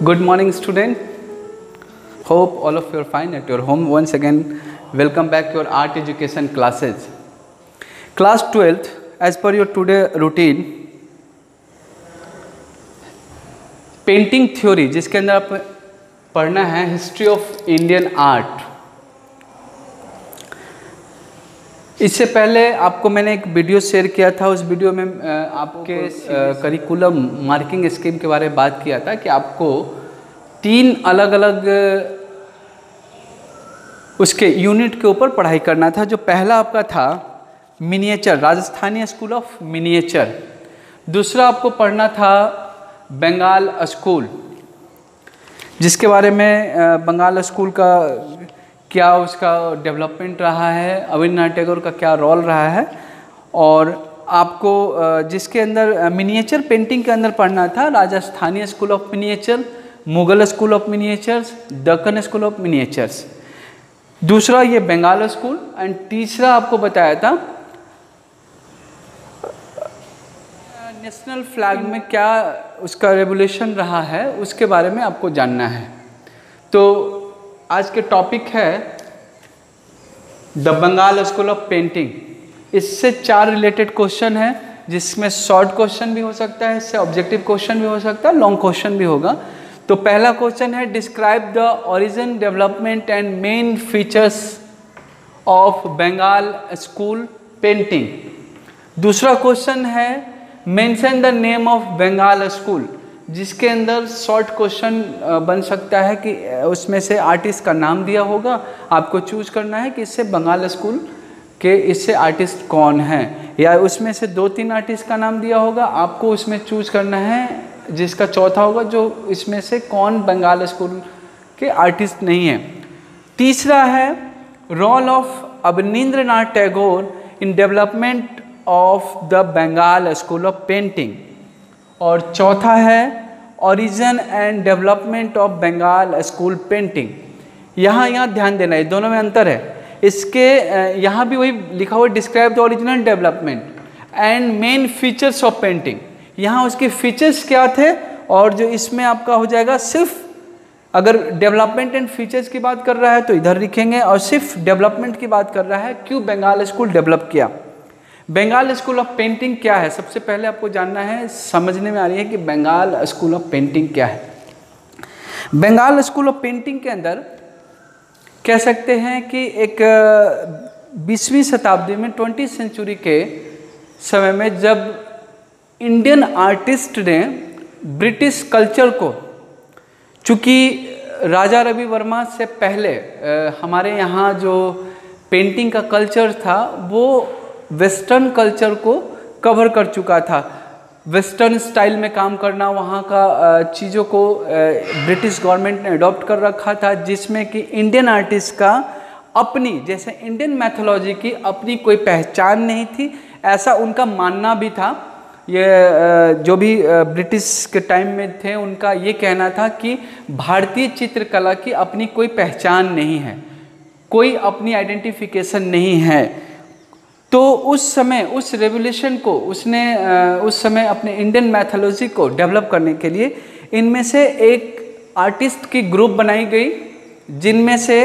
Good morning, student. Hope all of you are fine at your home. Once again, welcome back to your art education classes. Class 12th, as per your today routine, painting theory, जिसके अंदर आप पढ़ना है history of Indian art. इससे पहले आपको मैंने एक वीडियो शेयर किया था। उस वीडियो में आपके करिकुलम मार्किंग स्कीम के बारे में बात किया था कि आपको 3 अलग अलग उसके यूनिट के ऊपर पढ़ाई करना था। जो पहला आपका था miniature, Rajasthani school of miniature. दूसरा आपको पढ़ना था बंगाल स्कूल, जिसके बारे में बंगाल स्कूल का क्या उसका डेवलपमेंट रहा है, रवींद्रनाथ टैगोर का क्या रोल रहा है। और आपको जिसके अंदर मिनिएचर पेंटिंग के अंदर पढ़ना था Rajasthani school of miniature, Mughal school of miniatures, Deccan school of miniatures. दूसरा ये बंगाल स्कूल। एंड तीसरा आपको बताया था नेशनल फ्लैग में क्या उसका रेवोल्यूशन रहा है, उसके बारे में आपको जानना है। तो आज के टॉपिक है the Bengal school of painting. इससे 4 रिलेटेड क्वेश्चन है, जिसमें शॉर्ट क्वेश्चन भी हो सकता है, इससे ऑब्जेक्टिव क्वेश्चन भी हो सकता है, लॉन्ग क्वेश्चन भी होगा। तो पहला क्वेश्चन है describe the origin, development and main features of Bengal school painting. दूसरा क्वेश्चन है mention the name of Bengal school, जिसके अंदर शॉर्ट क्वेश्चन बन सकता है कि उसमें से आर्टिस्ट का नाम दिया होगा, आपको चूज करना है कि इससे बंगाल स्कूल के इससे आर्टिस्ट कौन है, या उसमें से 2-3 आर्टिस्ट का नाम दिया होगा, आपको उसमें चूज करना है जिसका चौथा होगा जो इसमें से कौन बंगाल स्कूल के आर्टिस्ट नहीं है। तीसरा है role of Abanindranath Tagore in development of the Bengal school of painting. और चौथा है origin and development of Bengal school painting. यहाँ ध्यान देना है, दोनों में अंतर है। इसके यहाँ भी वही लिखा हुआ describe the original development and main features of painting. यहाँ उसके फीचर्स क्या थे, और जो इसमें आपका हो जाएगा सिर्फ अगर डेवलपमेंट एंड फीचर्स की बात कर रहा है तो इधर लिखेंगे, और सिर्फ डेवलपमेंट की बात कर रहा है क्यों बंगाल स्कूल डेवलप किया। बंगाल स्कूल ऑफ पेंटिंग क्या है, सबसे पहले आपको जानना है, समझने में आ रही है कि बंगाल स्कूल ऑफ पेंटिंग क्या है। बंगाल स्कूल ऑफ पेंटिंग के अंदर कह सकते हैं कि एक 20वीं शताब्दी में 20th सेंचुरी के समय में जब इंडियन आर्टिस्ट ने ब्रिटिश कल्चर को, चूँकि राजा रवि वर्मा से पहले हमारे यहाँ जो पेंटिंग का कल्चर था वो वेस्टर्न कल्चर को कवर कर चुका था। वेस्टर्न स्टाइल में काम करना, वहाँ का चीज़ों को ब्रिटिश गवर्नमेंट ने अडॉप्ट कर रखा था, जिसमें कि इंडियन आर्टिस्ट का अपनी, जैसे इंडियन मैथोलॉजी की अपनी कोई पहचान नहीं थी, ऐसा उनका मानना भी था। ये जो भी ब्रिटिश के टाइम में थे उनका ये कहना था कि भारतीय चित्रकला की अपनी कोई पहचान नहीं है, कोई अपनी आइडेंटिफिकेशन नहीं है। तो उस समय उस रेवोल्यूशन को उसने उस समय अपने इंडियन मैथोलॉजी को डेवलप करने के लिए इनमें से एक आर्टिस्ट की ग्रुप बनाई गई, जिनमें से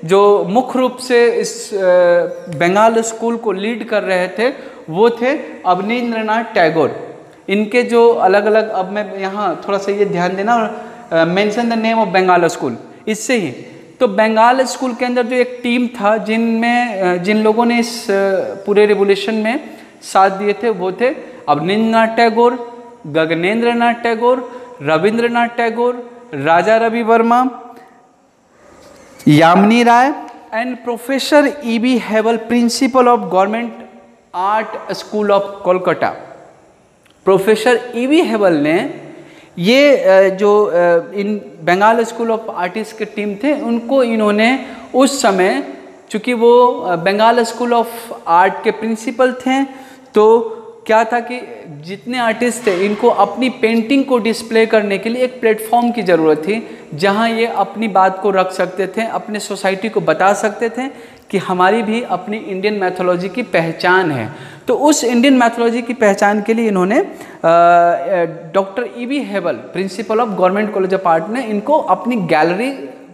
जो मुख्य रूप से इस बंगाल स्कूल को लीड कर रहे थे वो थे अवनींद्रनाथ टैगोर। इनके जो अलग अलग, अब मैं यहाँ थोड़ा सा ये ध्यान देना, mention the name of Bengal school, इससे ही तो बंगाल स्कूल के अंदर जो एक टीम था जिन लोगों ने इस पूरे रिवोल्यूशन में साथ दिए थे वो थे Abanindranath Tagore, Gaganendranath Tagore, Rabindranath Tagore, Raja Ravi Varma, Jamini Roy and professor E.B. Havell, principal of government art school of Kolkata. Professor E.B. Havell ने ये जो इन बंगाल स्कूल ऑफ आर्टिस्ट के टीम थे उनको इन्होंने उस समय, चूँकि वो बंगाल स्कूल ऑफ आर्ट के प्रिंसिपल थे, तो क्या था कि जितने आर्टिस्ट थे इनको अपनी पेंटिंग को डिस्प्ले करने के लिए एक प्लेटफॉर्म की ज़रूरत थी, जहाँ ये अपनी बात को रख सकते थे, अपने सोसाइटी को बता सकते थे कि हमारी भी अपनी इंडियन मैथोलॉजी की पहचान है। तो उस इंडियन मैथोलॉजी की पहचान के लिए इन्होंने doctor E.B. Havell, principal of government college of art, ने इनको अपनी gallery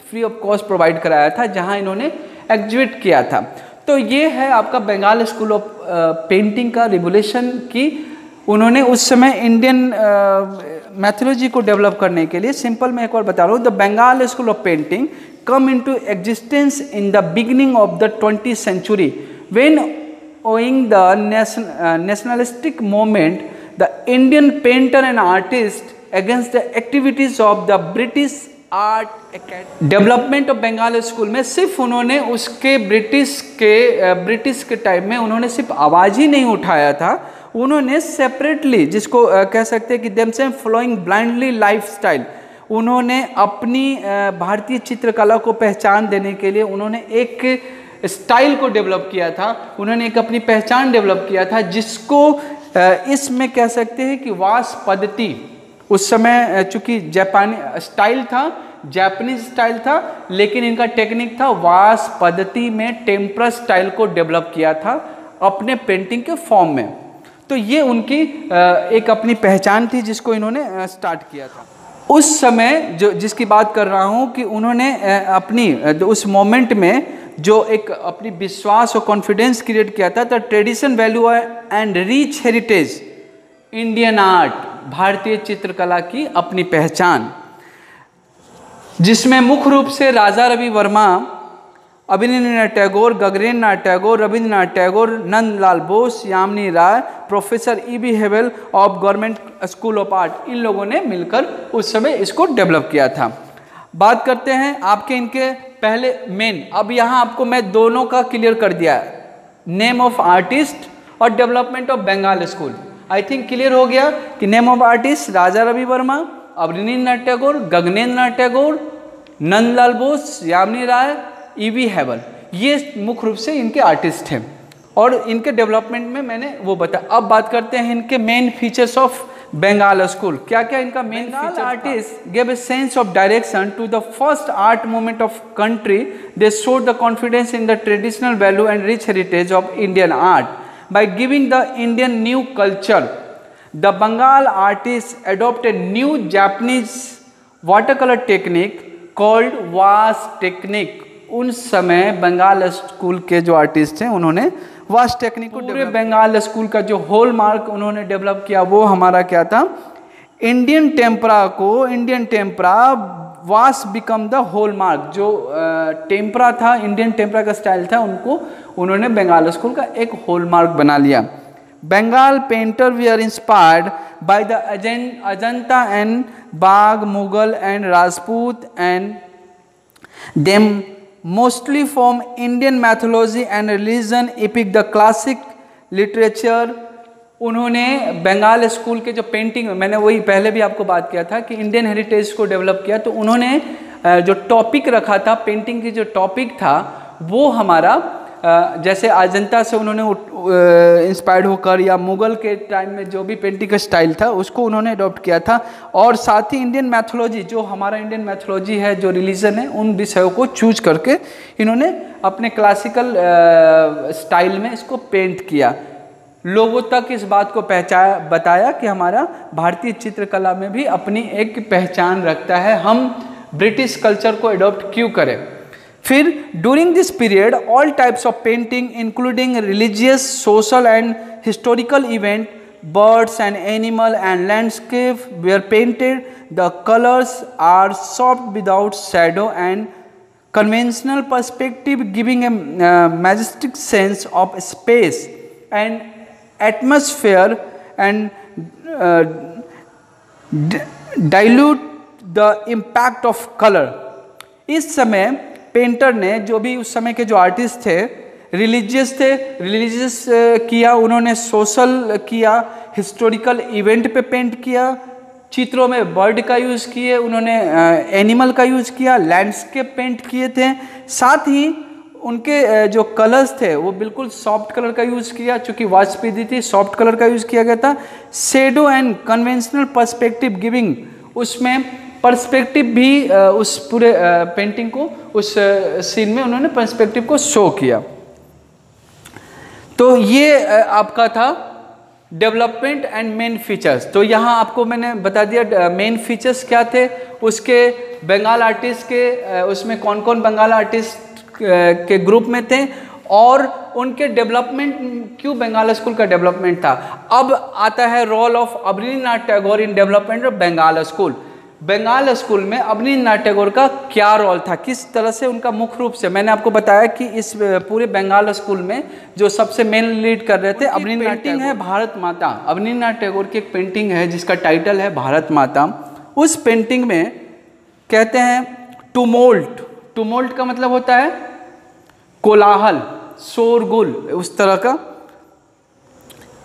free of cost provide कराया था, जहां इन्होंने एग्जिबिट किया था। तो ये है आपका बंगाल स्कूल ऑफ पेंटिंग का रिवोल्यूशन की उन्होंने उस समय इंडियन मैथोलॉजी को डेवलप करने के लिए। सिंपल मैं एक बार बता रहा हूँ, the Bengal school of painting come into existence in the beginning of the 20th century when owing the nationalistic movement, the Indian painter and artist against the activities of the British Art Academy। Development of Bengal school में सिर्फ उन्होंने उसके British के time में उन्होंने सिर्फ आवाज़ ही नहीं उठाया था, उन्होंने सेपरेटली, जिसको कह सकते हैं कि देमसेल्फ फॉलोइंग ब्लाइंडली लाइफस्टाइल, उन्होंने अपनी भारतीय चित्रकला को पहचान देने के लिए उन्होंने एक स्टाइल को डेवलप किया था, उन्होंने एक अपनी पहचान डेवलप किया था, जिसको इसमें कह सकते हैं कि वास पद्धति। उस समय चूँकि जापानी स्टाइल था, जापानीज स्टाइल था, लेकिन इनका टेक्निक था वास पद्धति में टेम्परा स्टाइल को डेवलप किया था अपने पेंटिंग के फॉर्म में। तो ये उनकी एक अपनी पहचान थी जिसको इन्होंने स्टार्ट किया था। उस समय जो जिसकी बात कर रहा हूँ कि उन्होंने अपनी उस मोमेंट में जो एक अपनी विश्वास और कॉन्फिडेंस क्रिएट किया था, the tradition value and rich heritage Indian art, भारतीय चित्रकला की अपनी पहचान, जिसमें मुख्य रूप से Raja Ravi Varma, Abanindranath Tagore, Gaganendranath Tagore, Rabindranath Tagore, Nandalal Bose, Jamini Roy, professor E.B. Havell of government school of art, इन लोगों ने मिलकर उस समय इसको डेवलप किया था। बात करते हैं आपके इनके पहले मेन, अब यहाँ आपको मैं दोनों का क्लियर कर दिया, नेम ऑफ आर्टिस्ट और development of Bengal school. I think clear हो गया कि name of artist Raja Ravi Varma, Abanindranath Tagore, Gaganendranath Tagore, Nandalal Bose, Jamini Roy, E.B. Havell, ये मुख्य रूप से इनके आर्टिस्ट हैं और इनके डेवलपमेंट में मैंने वो बताया। अब बात करते हैं इनके main features of Bengal school. क्या क्या इनका main feature? Artist gave a sense of direction to the first art movement of country, they showed the confidence in the traditional value and rich heritage of Indian art by giving the Indian new culture. The Bengal artist adopt a new Japanese water colour technique called wash technique. उन समय Bengal school के जो artist हैं उन्होंने wash technique को, पूरे Bengal school का जो होल मार्क उन्होंने डेवलप किया वो हमारा क्या था, इंडियन टेम्परा को, Indian tempera wash become the whole mark. जो टेम्परा था, इंडियन टेम्परा का स्टाइल था, उनको उन्होंने बंगाल स्कूल का एक होल मार्क बना लिया। Bengal painter we are inspired by the Ajanta and Bagh, Mughal and Rajput and them mostly from Indian mythology and religion, epic the classic literature। उन्होंने बंगाल स्कूल के जो पेंटिंग, मैंने वही पहले भी आपको बात किया था कि इंडियन हेरिटेज को डेवलप किया, तो उन्होंने जो टॉपिक रखा था, पेंटिंग की जो टॉपिक था वो हमारा जैसे अजंता से उन्होंने इंस्पायर्ड होकर, या मुगल के टाइम में जो भी पेंटिंग का स्टाइल था उसको उन्होंने अडॉप्ट किया था, और साथ ही इंडियन मैथोलॉजी, जो हमारा इंडियन मैथोलॉजी है, जो रिलीजन है, उन विषयों को चूज करके इन्होंने अपने क्लासिकल स्टाइल में इसको पेंट किया। लोगों तक इस बात को बताया कि हमारा भारतीय चित्रकला में भी अपनी एक पहचान रखता है, हम ब्रिटिश कल्चर को अडॉप्ट क्यों करें। फिर during this period all types of painting including religious, social and historical event, birds and animal and landscape were painted. The colours are soft without shadow and conventional perspective, giving a majestic sense of space and atmosphere and dilute the impact of color। इस समय painter ने, जो भी उस समय के जो artist थे, रिलीजियस किया, उन्होंने सोशल किया, हिस्टोरिकल इवेंट पे पेंट किया, चित्रों में बर्ड का यूज़ किए, उन्होंने एनिमल का यूज़ किया, लैंडस्केप पेंट किए थे। साथ ही उनके जो कलर्स थे वो बिल्कुल सॉफ्ट कलर का यूज़ किया, चूँकि वाजपेयी थी, सॉफ्ट कलर का यूज़ किया गया था। Shadow and conventional perspective giving, उसमें पर्सपेक्टिव भी उस पूरे पेंटिंग को, उस सीन में उन्होंने पर्सपेक्टिव को शो किया। तो ये आपका था डेवलपमेंट एंड मेन फीचर्स। तो यहाँ आपको मैंने बता दिया मेन फीचर्स क्या थे उसके, बंगाल आर्टिस्ट के उसमें कौन कौन बंगाल आर्टिस्ट के ग्रुप में थे और उनके डेवलपमेंट, क्यों बंगाल स्कूल का डेवलपमेंट था। अब आता है role of Abanindranath Tagore in development of Bengal school. Bengal school में अवनींद्रनाथ टैगोर का क्या रोल था, किस तरह से उनका मुख्य रूप से, मैंने आपको बताया कि इस पूरे बंगाल स्कूल में जो सबसे मेन लीड कर रहे थे अवनींद्रनाथ पेंटिंग है भारत माता। अवनींद्रनाथ टैगोर की एक पेंटिंग है जिसका टाइटल है भारत माता। उस पेंटिंग में कहते हैं टुमोल्ट, टुमोल्ट का मतलब होता है कोलाहल, शोरगुल, उस तरह का।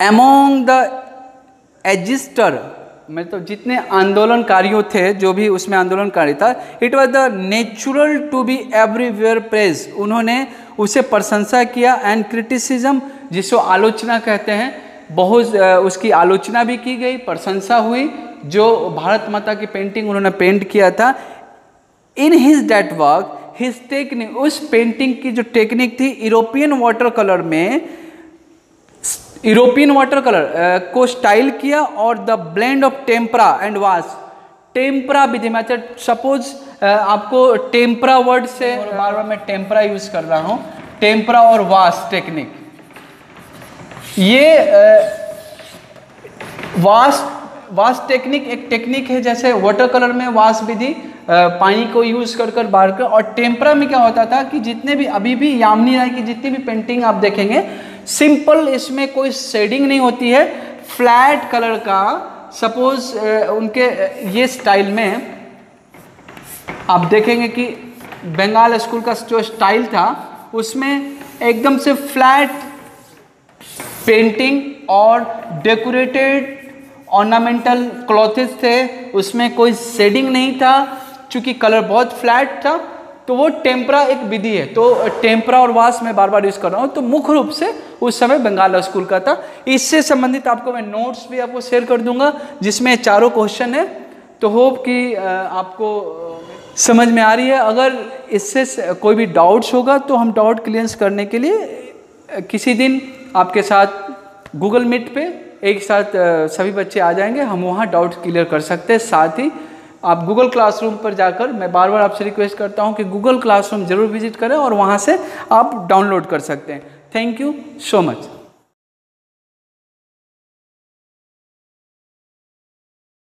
एमोंग द एजिस्टर, मतलब जितने आंदोलनकारियों थे, जो भी उसमें आंदोलनकारी था, it was the natural to be everywhere praise, उन्होंने उसे प्रशंसा किया। एंड क्रिटिसिज्म, जिसको आलोचना कहते हैं, बहुत उसकी आलोचना भी की गई, प्रशंसा हुई। जो भारत माता की पेंटिंग उन्होंने पेंट किया था, in his that work his technique, उस पेंटिंग की जो टेक्निक थी यूरोपियन वाटर कलर में, यूरोपियन वाटर कलर को स्टाइल किया और the blend of tempera and wash, tempera विधि में। अच्छा सपोज आपको टेम्परा वर्ड से बार बार मैं टेम्परा यूज कर रहा हूँ, टेम्परा और वाश टेक्निक, ये वाश टेक्निक एक टेक्निक है, जैसे वाटर कलर में वाश विधि पानी को यूज कर कर बार कर, और टेम्परा में क्या होता था कि जितने भी अभी भी यामिनी राय की जितनी भी पेंटिंग आप देखेंगे सिंपल, इसमें कोई शेडिंग नहीं होती है, फ्लैट कलर का। सपोज उनके ये स्टाइल में आप देखेंगे कि बंगाल स्कूल का जो स्टाइल था उसमें एकदम से फ्लैट पेंटिंग और डेकोरेटेड ऑर्नामेंटल क्लॉथेस थे, उसमें कोई शेडिंग नहीं था, चूंकि कलर बहुत फ्लैट था। तो वो टेम्परा एक विधि है, तो टेम्परा और वाश मैं बार बार यूज कर रहा हूँ। तो मुख्य रूप से उस समय बंगाल स्कूल का था। इससे संबंधित आपको मैं नोट्स भी आपको शेयर कर दूंगा जिसमें चारों क्वेश्चन है। तो होप कि आपको समझ में आ रही है। अगर इससे कोई भी डाउट्स होगा तो हम डाउट क्लियरेंस करने के लिए किसी दिन आपके साथ गूगल मीट पे एक साथ सभी बच्चे आ जाएंगे, हम वहाँ डाउट क्लियर कर सकते हैं। साथ ही आप गूगल क्लासरूम पर जाकर, मैं बार बार आपसे रिक्वेस्ट करता हूँ कि गूगल क्लासरूम जरूर विजिट करें और वहाँ से आप डाउनलोड कर सकते हैं। Thank you so much.